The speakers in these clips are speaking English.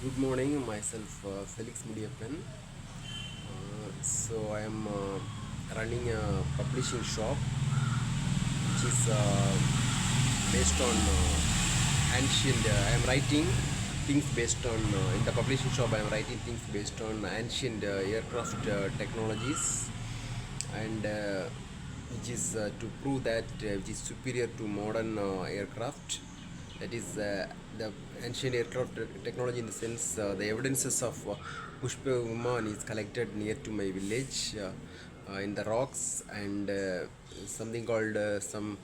Good morning, myself Felix Mudiappan. So I am running a publishing shop which is based on ancient. I am writing things based on in the publishing shop. I am writing things based on ancient aircraft technologies, and which is to prove that which is superior to modern aircraft. That is the ancient aircraft technology, in the sense the evidences of Pushpakviman is collected near to my village in the rocks, and something called some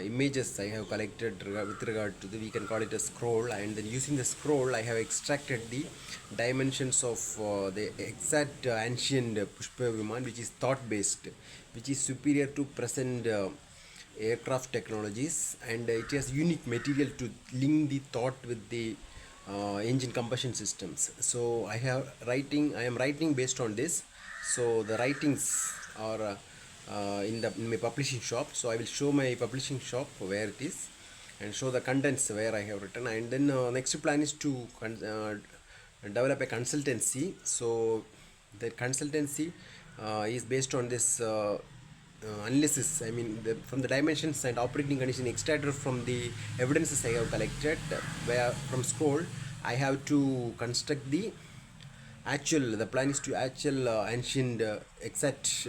images I have collected with regard to the, we can call it a scroll, and then using the scroll I have extracted the dimensions of the exact ancient Pushpakviman, which is thought based, which is superior to present aircraft technologies, and it has unique material to link the thought with the engine combustion systems. So I am writing based on this. So the writings are in my publishing shop. So I will show my publishing shop where it is and show the contents where I have written, and then next plan is to develop a consultancy. So the consultancy is based on this analysis. I mean, from the dimensions and operating condition extracted from the evidences I have collected, where from scroll I have to construct the actual. The plan is to actual ancient exact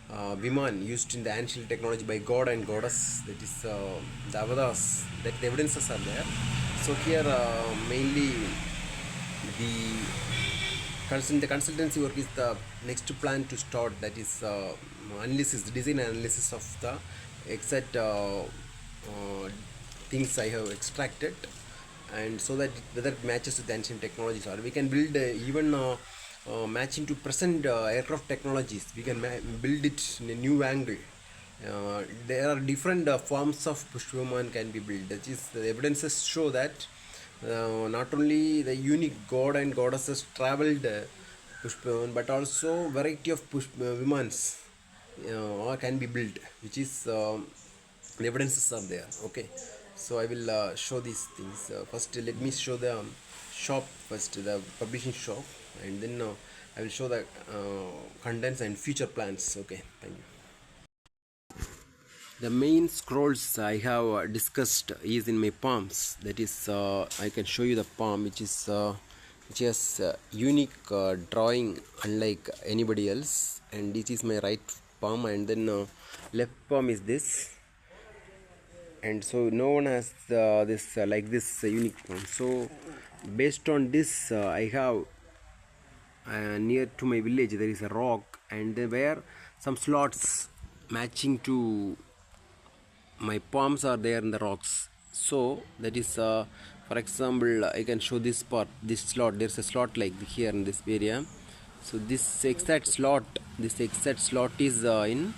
Viman used in the ancient technology by god and goddess, that is the avatars, that the evidences are there. So here mainly the consultancy work is the next plan to start, that is analysis, design analysis of the exact things I have extracted, and so that whether it matches with ancient technologies, or we can build even matching to present aircraft technologies. We can build it in a new angle. There are different forms of Pushpakviman can be built. That is, the evidences show that not only the unique god and goddesses traveled Pushpakviman, but also variety of Vimans or can be built, which is the evidences are there. Okay, so I will show these things. First, let me show the shop first, the publishing shop, and then I will show the contents and future plans. Okay, thank you. The main scrolls I have discussed is in my palms. That is, I can show you the palm, which has unique drawing unlike anybody else, and this is my right palm, and then left palm is this, and so no one has this like this unique palm. So based on this, I have near to my village there is a rock, and there were some slots matching to my palms are there in the rocks. So that is for example, I can show this part, this slot. There's a slot like here in this area. So this exact slot is in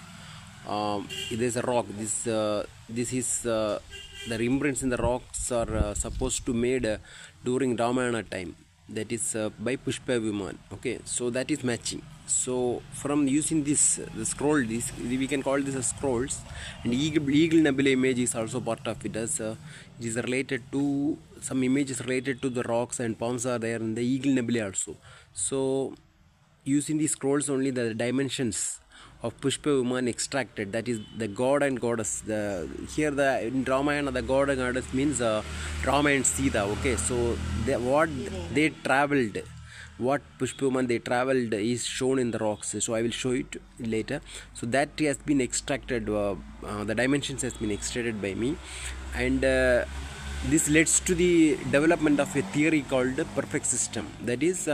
there's a rock. This is the imprints in the rocks are supposed to made during Ramayana time, that is by Pushpakviman. Okay, so that is matching. So from using this the scroll, this we can call this as scrolls, and eagle nebula image is also part of it, as it is related to some images related to the rocks, and palms are there in the eagle nebula also. So using these scrolls only, the dimensions of Pushpakviman extracted, that is the god and goddess. The here the in Ramayana the god and goddess means Rama and Sita. Okay, so what they traveled, what Pushpakviman they traveled is shown in the rocks. So I will show it later. So that has been extracted, the dimensions has been extracted by me, and this leads to the development of a theory called perfect system. That is,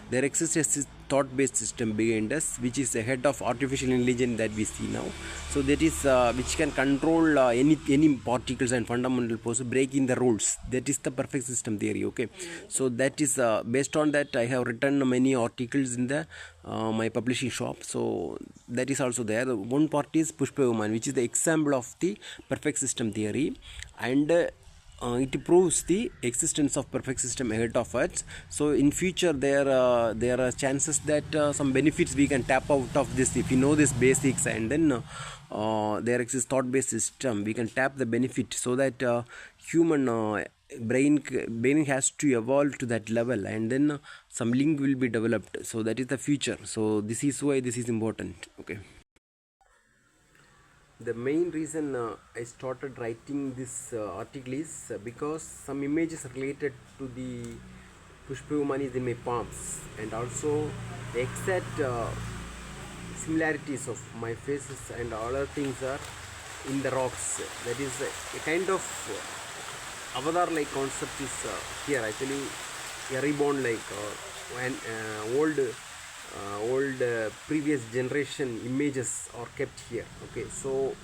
there exists a thought-based system behind us, which is ahead of artificial intelligence that we see now. So that is which can control any particles and fundamental forces, breaking the rules. That is the perfect system theory. Okay, so that is based on that I have written many articles in the my publishing shop. So that is also there. One part is Pushpakviman, which is the example of the perfect system theory, and it proves the existence of perfect system ahead of us. So in future there are chances that some benefits we can tap out of this if we know this basics, and then there exists thought based system, we can tap the benefit, so that human brain has to evolve to that level, and then some link will be developed. So that is the future. So this is why this is important. Okay. The main reason I started writing this article is because some images related to the Pushpakviman is in my palms, and also the exact similarities of my faces and all other things are in the rocks. That is a kind of avatar like concept is here. Actually, a reborn like when old previous generation images are kept here. Okay, so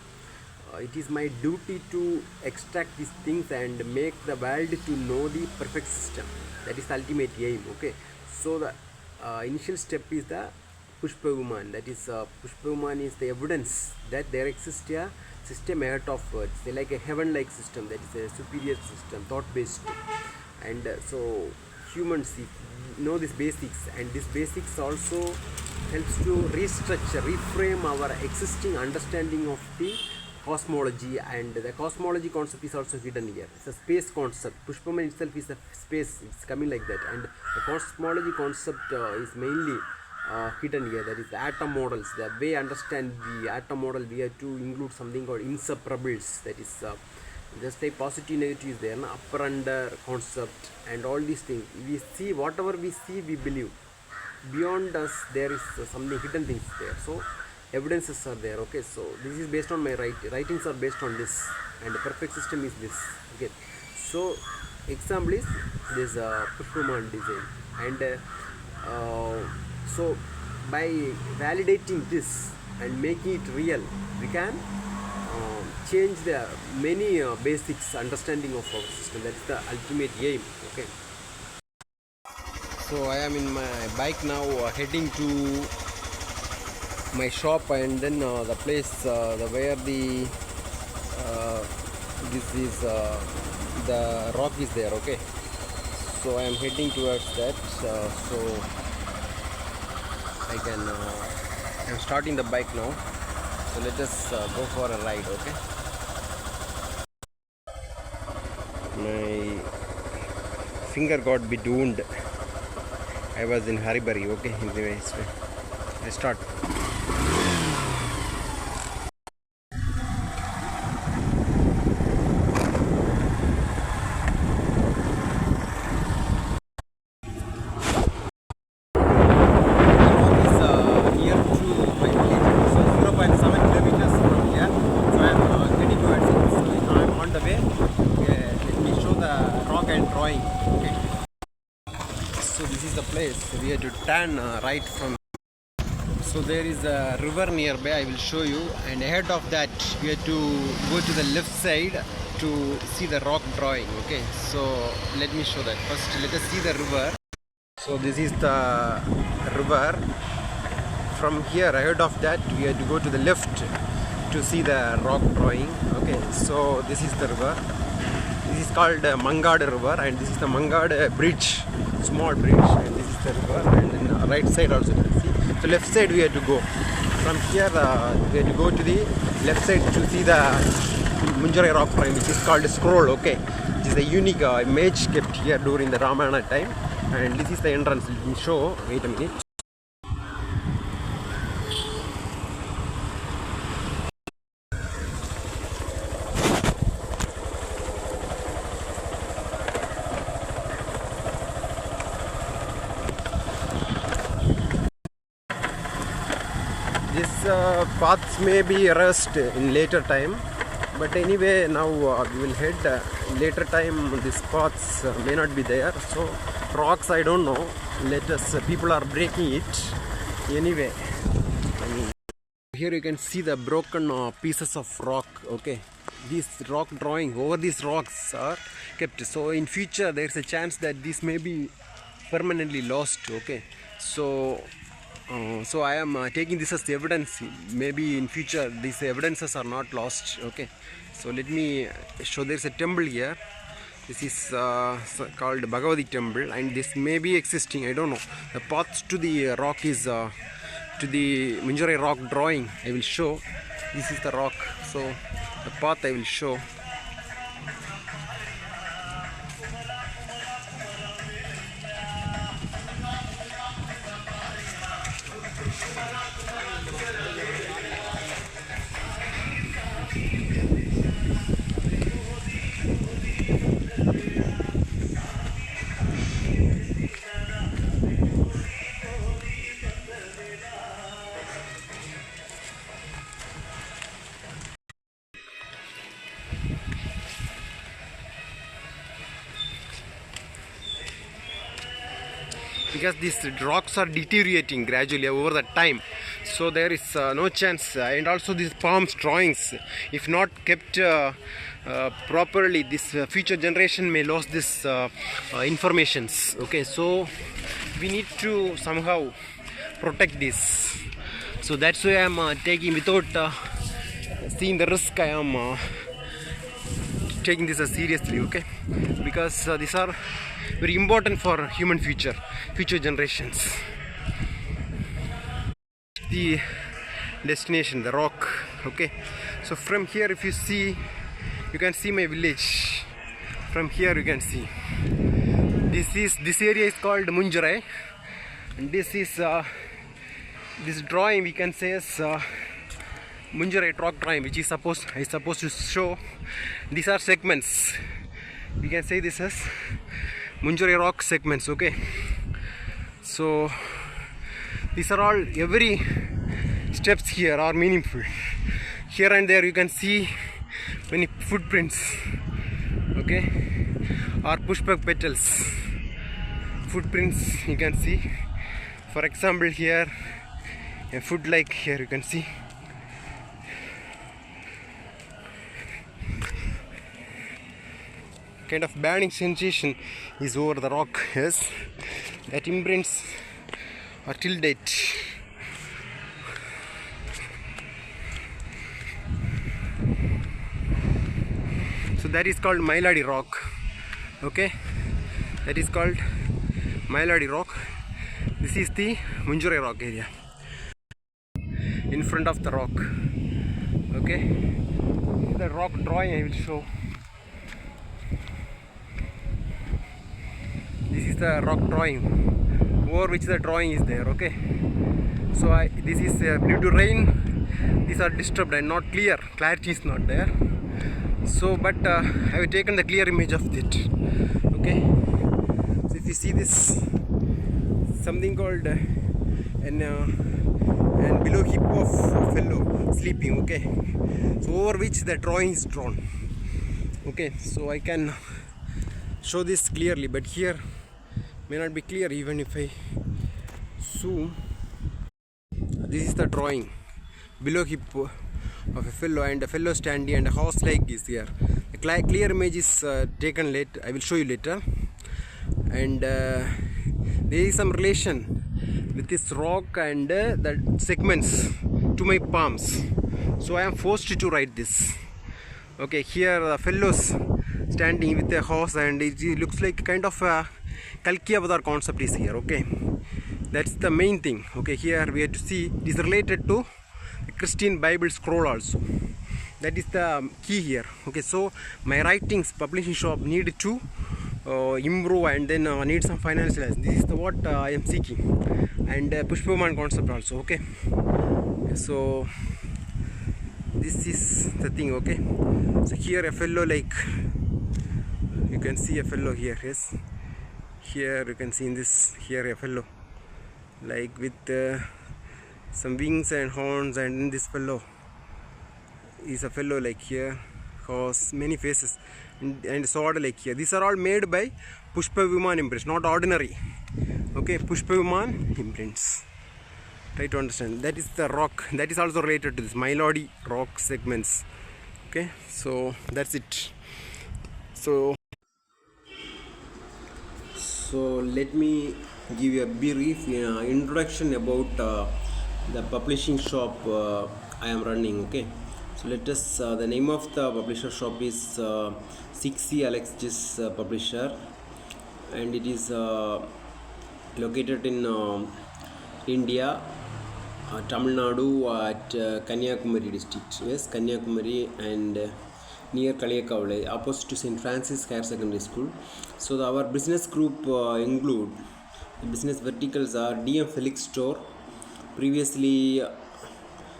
it is my duty to extract these things and make the world to know the perfect system. That is the ultimate aim. Okay, so the initial step is the Pushpakviman. That is Pushpakviman is the evidence that there exists a system ahead of words. They like a heaven-like system. That is a superior system, thought-based, and so humans know these basics, and these basics also helps to restructure, reframe our existing understanding of the cosmology. And the cosmology concept is also hidden here. It's a space concept. Pushpaman itself is a space, it's coming like that, and the cosmology concept is mainly hidden here. That is the atom models. The way understand the atom model, we have to include something called inseparables. That is just like positive negative is there, upper under concept, and all these things we see. Whatever we see, we believe. Beyond us there is something hidden things there, so evidences are there. Okay, so this is based on my writings are based on this, and the perfect system is this. Okay, so example is this Pushpaman design, and so by validating this and making it real, we can change the many basics understanding of our system. That's the ultimate aim. Okay, so I am in my bike now, heading to my shop, and then the place where the this is the rock is there. Okay, so I am heading towards that. So I can I'm starting the bike now, so let us go for a ride. Okay, my finger got bit wound. I was in hurry. Okay, anyways, let's start. So this is the place we have to turn right from. So there is a river nearby, I will show you, and ahead of that we have to go to the left side to see the rock drawing. Okay, so let me show that. First let us see the river. So this is the river. From here, ahead of that we have to go to the left to see the rock drawing. Okay, so this is the river. This is called Mangad river, and this is the Mangad bridge, small bridge, and this is the river. And then right side also you can see. So left side we have to go. From here we have to go to the left side to see the Munjarai rock drawing, which is called scroll. Okay, which is a unique image kept here during the Ramayana time. And this is the entrance. Let me show. Wait a minute. This paths may be erased in later time, but anyway now we will head later time. These paths may not be there, so rocks I don't know. Let us people are breaking it anyway. Here you can see the broken pieces of rock. Okay, these rock drawing over these rocks are kept, so in future there is a chance that this may be permanently lost. Okay, so so I am taking this as evidence. Maybe in future these evidences are not lost. Okay, so let me show. There is a temple here. This is called Bhagavati temple, and this may be existing, I don't know. The path to the rock is to the Munjarai rock drawing. I will show. This is the rock, so the path I will show. because these rocks are deteriorating gradually over the time, so there is no chance. And also these palms drawings, if not kept properly, this future generation may lose this informations. Okay, so we need to somehow protect this. So that's why I am taking, without seeing the risk, I am taking this seriously. Okay, because these are very important for human future generations. The destination, the rock. Okay, so from here, if you see, you can see my village. From here you can see this area is called Munjarai, and this is this drawing we can say is Munjarai rock drawing, which is supposed to show these are segments. We can say this as Munjarai rock segments. Okay, so these are all, every steps here are meaningful. Here and there you can see many footprints. Okay, or pushpak petals footprints you can see. For example, here a foot like here you can see. Kind of burning sensation is over the rock. Yes, that imprints are till date. So that is called Mailadi rock. Okay, that is called Mailadi rock. This is the Munjarai rock area in front of the rock. Okay, the rock drawing I will show. This is the rock drawing over which the drawing is there. Okay, so this is due to rain, these are disturbed and not clear, clarity is not there. So but I have taken the clear image of it. Okay, so if you see this, something called an below hip of fellow sleeping. Okay, so over which the drawing is drawn. Okay, so I can show this clearly, but here may not be clear even if I zoom. This is the drawing below hip of a fellow, and a fellow standing, and a horse leg is here. The clear image is taken later. I will show you later. And there is some relation with this rock and the segments to my palms, so I am forced to write this. Okay, here the fellows standing with a horse, and it looks like kind of a Kalki Avatar concept is here. Okay, that's the main thing. Okay, here we have to see it is related to the Christian Bible scroll also. That is the key here. Okay, so my writings, publishing shop need to improve, and then need some financial. This is the what I am seeking, and Pushpakviman concept also. Okay, so this is the thing. Okay, so here a fellow, like you can see a fellow here. Yes, here you can see in this, here a fellow like with some wings and horns, and in this fellow is a fellow like here, horse, many faces, and sword like here. These are all made by Pushpakviman imprints, not ordinary. Okay, Pushpakviman imprints. Try to understand. That is the rock. That is also related to this Mailadi rock segments. Okay, so that's it. So let me give you a brief introduction about the publishing shop I am running. Okay, so let us the name of the publisher shop is 6C Alexis Publisher, and it is located in India, Tamil Nadu, at Kanyakumari district. Yes, Kanyakumari, and near Kaliyakavale, opposite to St. Francis Higher Secondary School. So our business group include, the business verticals are DM Felix Store, previously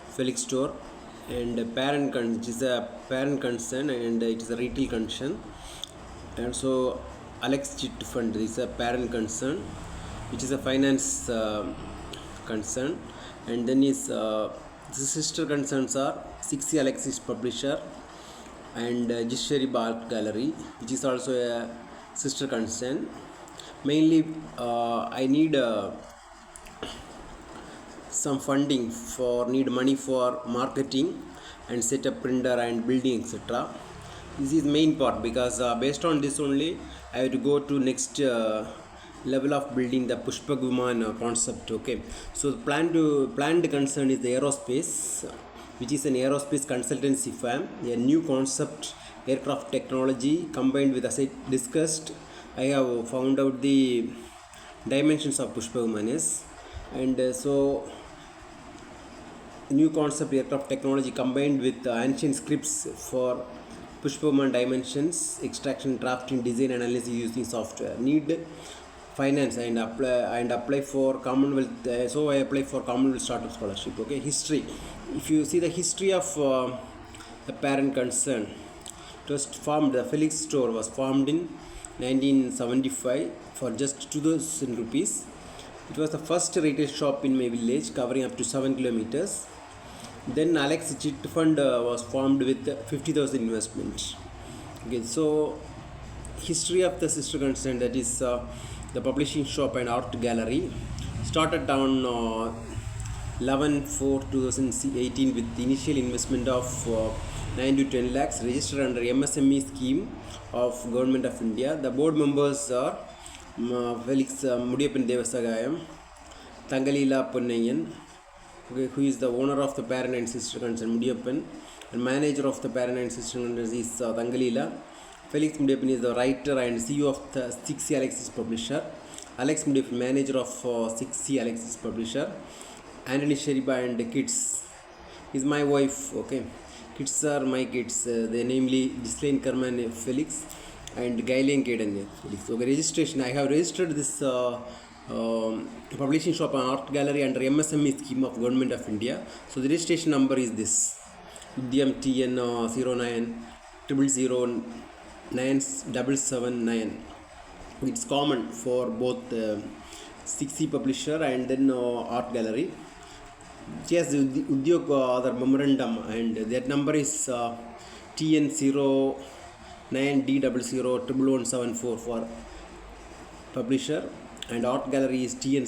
Felix Store, and parent which is a parent concern, and it is a retail concern. And so Alex Chit Fund is a parent concern, which is a finance concern. And then is the sister concerns are 6C Alexis Publisher and Jishwari Art Gallery, which is also a sister concern. Mainly, I need some funding for need money for marketing and set up printer and building, etc. This is main part, because based on this only I have to go to next level of building the Pushpakviman concept. Okay, so the planned concern is the aerospace, which is an aerospace consultancy firm, a new concept aircraft technology combined with, as I discussed, I have found out the dimensions of Pushpakviman is, and so new concept aircraft technology combined with ancient scripts for Pushpakviman dimensions, extraction, drafting, design, analysis using software. Need finance and apply for Commonwealth. So I apply for Commonwealth Startup Scholarship. Okay, history. If you see the history of the parent concern, it was formed. The Felix store was formed in 1975 for just 2,000 rupees. It was the first retail shop in my village, covering up to 7 kilometers. Then Alex Chit Fund was formed with 50,000 investment. Okay, so history of the sister concern, that is the publishing shop and art gallery, started on 11/4/2018 with the initial investment of 9 to 10 lakhs, registered under MSME scheme of Government of India. The board members are Felix Mudiyappan Devasagayam, Thangalila Ponnayan, okay, who is the owner of the parent and sister concern Mudiyappan, and manager of the parent and sister concern is Thangalila. Felix Mudiyappan is the writer and CEO of the 6C Alexis publisher. Alex Mudiyappan, manager of 6C Alexis publisher. Anthony Sheriba and kids is my wife. Okay, kids are my kids. They namely Ghislaine Karman Felix and Gailen Kaden Felix. Okay, registration. I have registered this publishing shop and art gallery under MSME scheme of Government of India. So the registration number is this: Udyam TN 09 000 9779. It's common for both 6C publisher and then art gallery. Yes, the Udyog other memorandum, and that number is TN 09D001174 for publisher, and art gallery is TN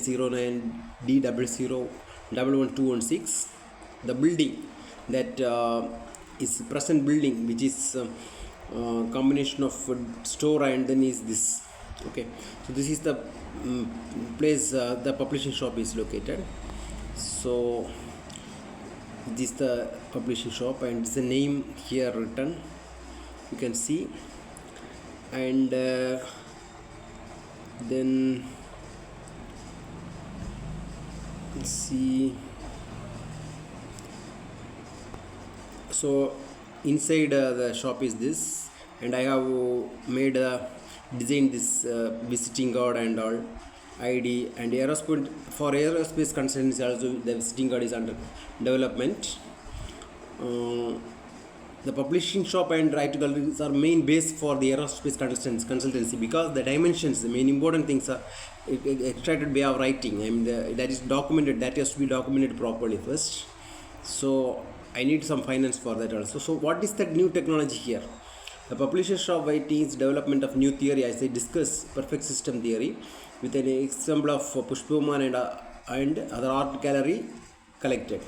09D00111216. The building that is present building, which is combination of store and then is this. Okay, so this is the place the publishing shop is located. So this is the publishing shop, and it's the name here written, you can see. And then let's see. So inside the shop is this, and I have made design this visiting card and all ID, and aerospace, for aerospace concerns also the visiting card is under development. The publishing shop and writer galleries are main base for the aerospace consultancy, because the dimensions, the main important things are extracted way of writing, and that is documented, that has to be documented properly first. So I need some finance for that also. So what is that new technology here? The publisher shop writings development of new theory, as I discuss perfect system theory with an example of Pushpakviman and other art gallery collected.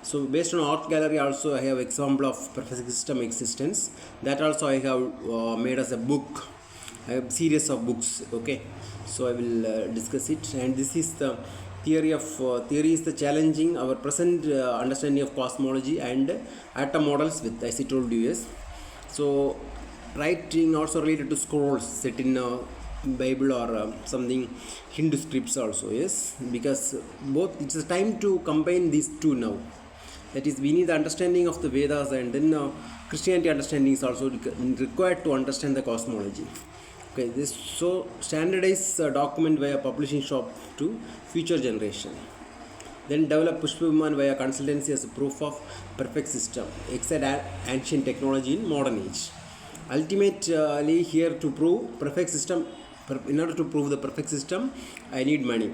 So based on art gallery also I have example of perfect system existence, that also I have made as a book. I have series of books. Okay, so I will discuss it. And this is the theory of theory is the challenging our present understanding of cosmology and atom models with, as I told you. Yes, so writing also related to scrolls set in Bible or something Hindu scripts also. Yes, because both it's a time to combine these two now. That is, we need the understanding of the Vedas, and then Christianity understanding is also required to understand the cosmology. Okay, this so standardized document via publishing shop to future generation. Then develop Pushpakviman via consultancy as a proof of perfect system, except ancient technology in modern age. Ultimately, here to prove perfect system, in order to prove the perfect system, I need money.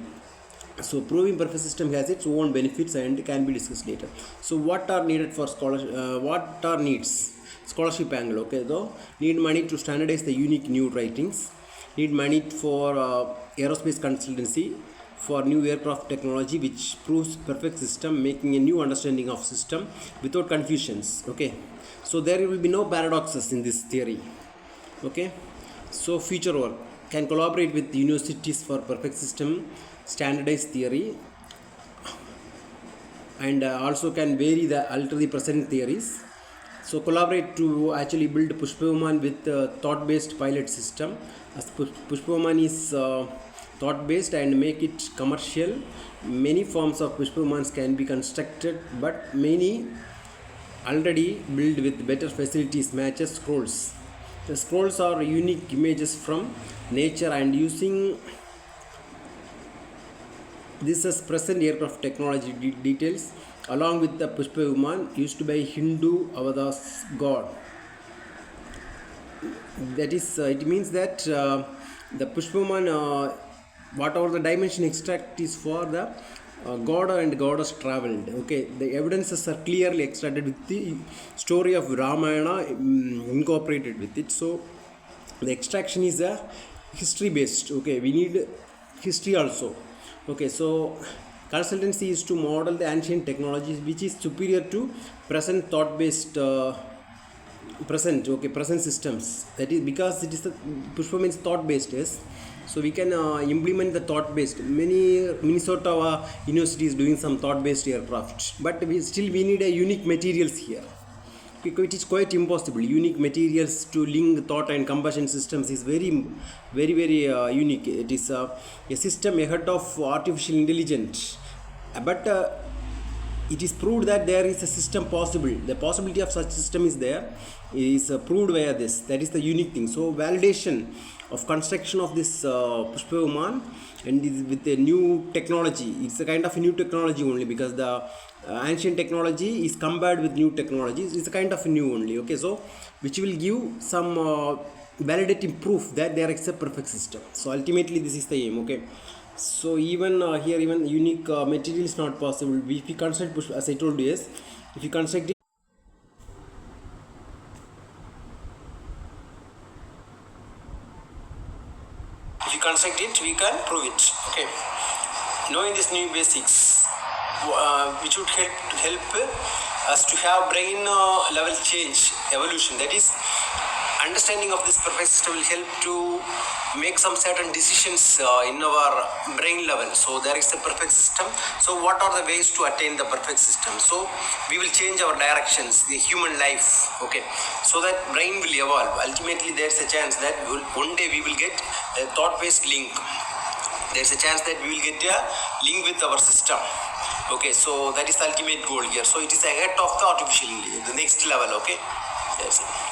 So proving perfect system has its own benefits and can be discussed later. So what are needed for scholarship? What are needs? Scholarship angle. Okay, though need money to standardize the unique new writings, need money for aerospace consultancy for new aircraft technology, which proves perfect system, making a new understanding of system without confusions. Okay, so there will be no paradoxes in this theory. Okay, so future work can collaborate with universities for perfect system standardized theory, and also can vary the alter the present theories. So collaborate to actually build Pushpakviman with thought based pilot system, as Pushpakviman is thought based, and make it commercial. Many forms of Pushpakvimans can be constructed, but many already built with better facilities matches scrolls. The scrolls are unique images from nature, and using this as present aircraft technology details along with the Pushpakviman used by Hindu avatars god. That is, it means that the Pushpakviman, whatever the dimension extract is for the god and goddess traveled. Okay, the evidences are clearly extracted with the story of Ramayana incorporated with it. So the extraction is a history based. Okay, we need history also. Okay, so consultancy is to model the ancient technologies which is superior to present thought based present systems. That is because it is the Pushpakviman is thought based. Yes, so we can implement the thought based. Many Minnesota university is doing some thought based aircraft, but we need a unique materials here. It is quite impossible. Unique materials to link thought and combustion systems is very unique. It is a system ahead of artificial intelligence, but it is proved that there is a system possible. The possibility of such system is there, is proved via this. That is the unique thing. So validation of construction of this Pushpakviman and with a new technology. It's a kind of a new technology only, because the ancient technology is compared with new technologies. It's a kind of a new only. Okay, so which will give some validating proof that there is a perfect system. So ultimately this is the aim. Okay, so even here even unique material is not possible. If we construct push, as I told you, yes, if you construct it, we can prove it. Okay, knowing these new basics, which would help us to have brain level change evolution. That is, understanding of this perfect system will help to make some certain decisions in our brain level. So there is a perfect system. So what are the ways to attain the perfect system? So we will change our directions, the human life. Okay, so that brain will evolve. Ultimately, there's a chance that one day we will get a thought-based link. There's a chance that we will get a link with our system. Okay, so that is the ultimate goal here. So it is ahead of the artificial, the next level. Okay, that's it.